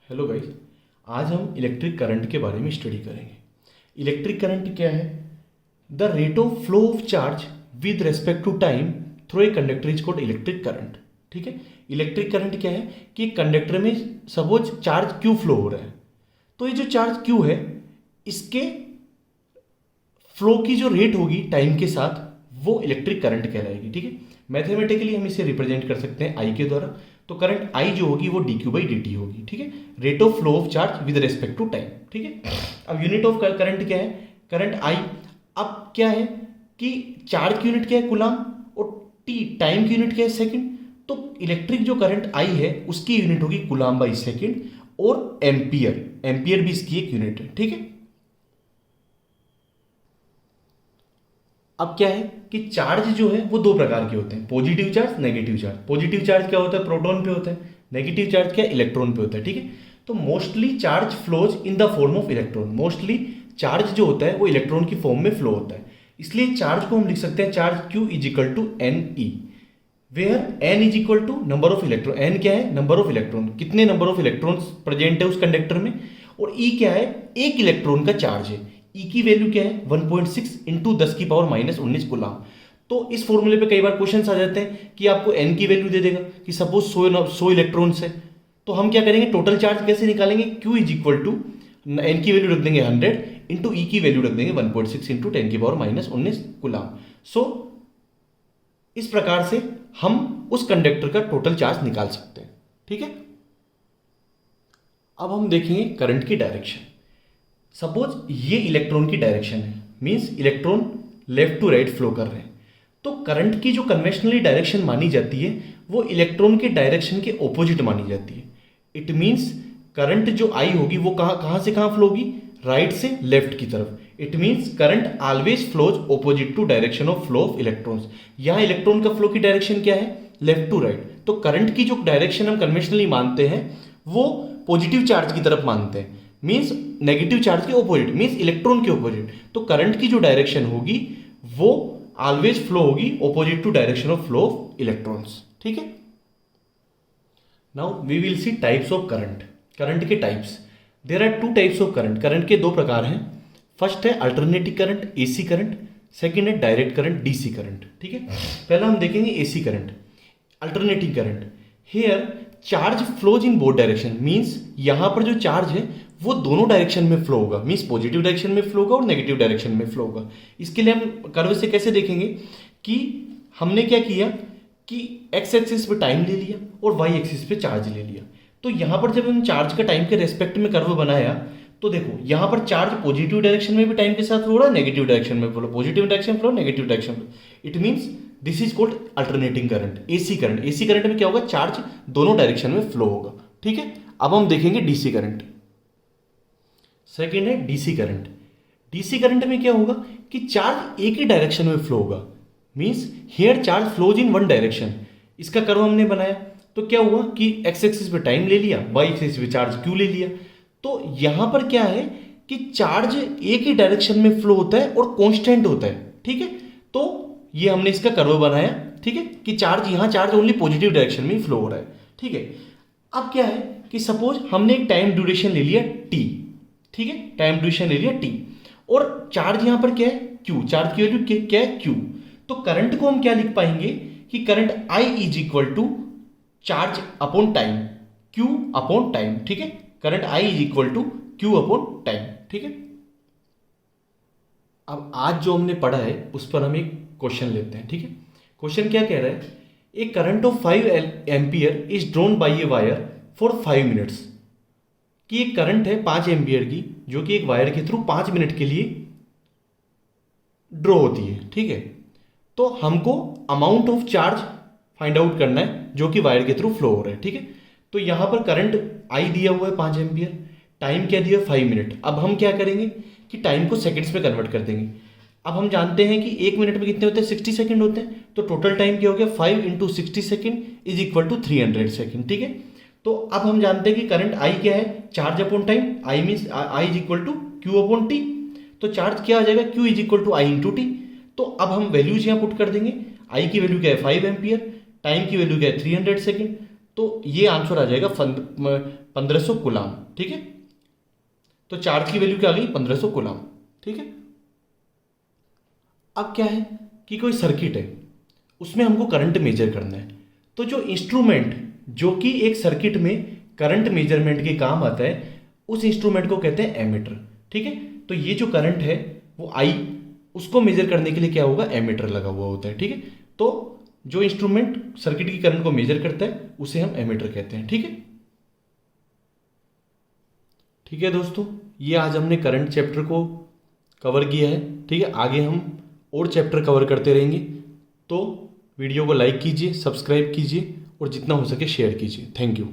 Hello guys. आज हम electric current के बारे में स्टडी करेंगे। इलेक्ट्रिक करंट क्या है? The rate of flow of charge with respect to time through a conductor is called electric current. ठीक है, इलेक्ट्रिक करंट क्या है कि कंडक्टर में सपोज चार्ज क्यू फ्लो हो रहा है, तो ये जो चार्ज क्यू है इसके फ्लो की जो रेट होगी टाइम के साथ वो इलेक्ट्रिक करंट कहलाएगी। ठीक है, मैथमेटिकली हम इसे रिप्रेजेंट कर सकते हैं आई के द्वारा। तो करंट आई जो होगी वो D Q by D T होगी। ठीक है, rate of flow of charge with respect to time. ठीक है, अब यूनिट ऑफ करंट क्या है? Current I. अब क्या है कि चार्ज की यूनिट क्या है? कूलम, और टी टाइम की यूनिट क्या है? सेकंड। तो इलेक्ट्रिक जो करंट आई है उसकी यूनिट होगी कूलम बाई सेकंड, और एम्पियर, एम्पियर भी इसकी एक यूनिट है। ठीक है, अब क्या है कि चार्ज जो है वो दो प्रकार के होते हैं, positive charge, negative charge. Positive charge क्या होता है? प्रोटॉन पे होता है। नेगेटिव चार्ज क्या? इलेक्ट्रॉन पे होता है। ठीक है, तो mostly charge flows in the form of electron. Mostly charge जो होता है वो इलेक्ट्रॉन की फॉर्म में फ्लो होता है। इसलिए चार्ज को हम लिख सकते हैं charge Q is equal to N E, where N is equal to number of electron. N क्या है? नंबर ऑफ इलेक्ट्रॉन, कितने नंबर ऑफ इलेक्ट्रॉन्स प्रेजेंट है उस कंडक्टर में। और ई क्या है? एक इलेक्ट्रॉन का चार्ज है। ई की वैल्यू क्या है? 1.6 इंटू 10 की पावर माइनस 19 गुलाम। तो इस फॉर्मूले पे कई बार क्वेश्चन आ जाते हैं कि आपको एन की वैल्यू दे देगा कि सपोज 100 इलेक्ट्रॉन्स है, तो हम क्या करेंगे? टोटल चार्ज कैसे निकालेंगे? Q is equal to N की वैल्यू रख देंगे 100 इंटू ई की वैल्यू रख देंगे 1.6 इंटू 10 की पावर माइनस 19 गुलाम। सो इस प्रकार से हम उस कंडक्टर का टोटल चार्ज निकाल सकते हैं। ठीक है, अब हम देखेंगे करंट की डायरेक्शन। सपोज ये इलेक्ट्रॉन की डायरेक्शन है, means electron left to right flow कर रहे हैं, तो करंट की जो कन्वेंशनली डायरेक्शन मानी जाती है वो इलेक्ट्रॉन के डायरेक्शन के ऑपोजिट मानी जाती है। इट मींस करंट जो आई होगी वो कहां से कहां फ्लो होगी? राइट से लेफ्ट की तरफ। It means current always flows opposite to direction of flow of electrons. यहां इलेक्ट्रॉन का फ्लो की डायरेक्शन क्या है? Left to right. तो करंट की जो डायरेक्शन हम कन्वेंशनली मानते हैं वो पॉजिटिव चार्ज की तरफ मानते हैं, मींस नेगेटिव चार्ज के ऑपोजिट, मींस इलेक्ट्रॉन के ऑपोजिट। तो करंट की जो डायरेक्शन होगी वो ऑलवेज फ्लो होगी opposite to direction of flow of electrons. ठीक है, now we will see types of current. Current के types, there are two types of current. Current के दो प्रकार हैं। फर्स्ट है alternating current, AC current. Second है डायरेक्ट करंट, डीसी करंट। ठीक है, पहला हम देखेंगे AC current. Alternating current, here charge flows in both direction, means यहां पर जो चार्ज है वो दोनों डायरेक्शन में फ्लो होगा, मींस पॉजिटिव डायरेक्शन में फ्लो होगा और नेगेटिव डायरेक्शन में फ्लो होगा। इसके लिए हम कर्व से कैसे देखेंगे कि हमने क्या किया कि एक्स एक्सिस पे टाइम ले लिया और वाई एक्सिस पे चार्ज ले लिया। तो यहां पर जब हम चार्ज का टाइम के रेस्पेक्ट में कर्व बनाया तो देखो यहां पर चार्ज पॉजिटिव डायरेक्शन में भी टाइम के साथ फ्लो हो रहा है, नेगेटिव डायरेक्शन में flow, positive direction flow, negative direction flow. It means this is called alternating current, AC current. AC current में क्या होगा? चार्ज दोनों डायरेक्शन में फ्लो होगा। ठीक है, अब हम देखेंगे डीसी करंट। सेकेंड है डीसी करंट। डीसी करंट में क्या होगा कि चार्ज एक ही डायरेक्शन में फ्लो होगा, means here charge flows in one direction. इसका कर्व हमने बनाया तो क्या हुआ कि एक्स एक्सिस पे टाइम ले लिया, वाई एक्सिस पे चार्ज क्यू ले लिया। तो यहां पर क्या है कि चार्ज एक ही डायरेक्शन में फ्लो होता है और कांस्टेंट होता है। ठीक है, तो ये हमने इसका कर्व बनाया। ठीक है, कि चार्ज यहां चार्ज ओनली पॉजिटिव डायरेक्शन में ही फ्लो हो रहा है। ठीक है, अब क्या है कि सपोज हमने एक टाइम ड्यूरेशन ले लिया टी। ठीक है, टाइम ड्यूरेशन ले लिया टी और चार्ज यहां पर क्या है? क्यू। चार्ज की वैल्यू क्या है? क्यू। तो करंट को हम क्या लिख पाएंगे कि current I is equal to charge upon time, Q upon time. ठीक है, current I is equal to Q upon time. ठीक है, अब आज जो हमने पढ़ा है उस पर हम एक क्वेश्चन लेते हैं। ठीक है, क्वेश्चन क्या कह रहा है? A current of 5 ampere is drawn by a wire for 5 minutes. कि एक करंट है 5 एम्पियर की जो कि एक वायर के थ्रू 5 मिनट के लिए ड्रॉ होती है। ठीक है, तो हमको amount of charge find out करना है जो कि वायर के थ्रू फ्लो हो रहा है। ठीक है, तो यहां पर करंट आई दिया हुआ है 5 एम्पियर, टाइम क्या दिया? 5 मिनट। अब हम क्या करेंगे कि टाइम को सेकंड्स में कन्वर्ट कर देंगे। अब हम जानते हैं कि एक मिनट में कितने होते हैं? 60 सेकंड होते हैं। तो टोटल टाइम क्या हो गया? 5 into 60 second is equal to 300 second. ठीक है, तो अब हम जानते हैं कि करंट आई क्या है? Charge upon time. I means I is equal to Q upon T. तो चार्ज क्या आ जाएगा? Q is equal to I into T. तो अब हम वैल्यूज यहाँ पुट कर देंगे। आई की वैल्यू क्या है? 5 एम्पियर, टाइम की वैल्यू क्या है? 300 सेकेंड। तो ये आंसर आ जाएगा 1500 कूलाम, ठीक है। तो चार्ज की वैल्यू क्या आ गई, 1500 कूलाम, ठीक है। अब क्या है कि कोई सर्किट है, उसमें हमको करंट मेजर करना है। तो जो इंस्ट्रूमेंट जो कि एक सर्किट में करंट मेजरमेंट के काम आता है, उस इंस्ट्रूमेंट को कहते हैं एमीटर, ठीक है। तो ये जो करंट है वो आई, उसको मेजर करने के लिए क्या होगा, एमीटर लगा हुआ होता है, ठीक है। तो जो इंस्ट्रूमेंट सर्किट की करंट को मेजर करता है उसे हम एमीटर कहते हैं, ठीक है। ठीक है दोस्तों, ये आज हमने करंट चैप्टर को कवर किया है, ठीक है। आगे हम और चैप्टर कवर करते रहेंगे। तो वीडियो को लाइक कीजिए, सब्सक्राइब कीजिए और जितना हो सके शेयर कीजिए। Thank you.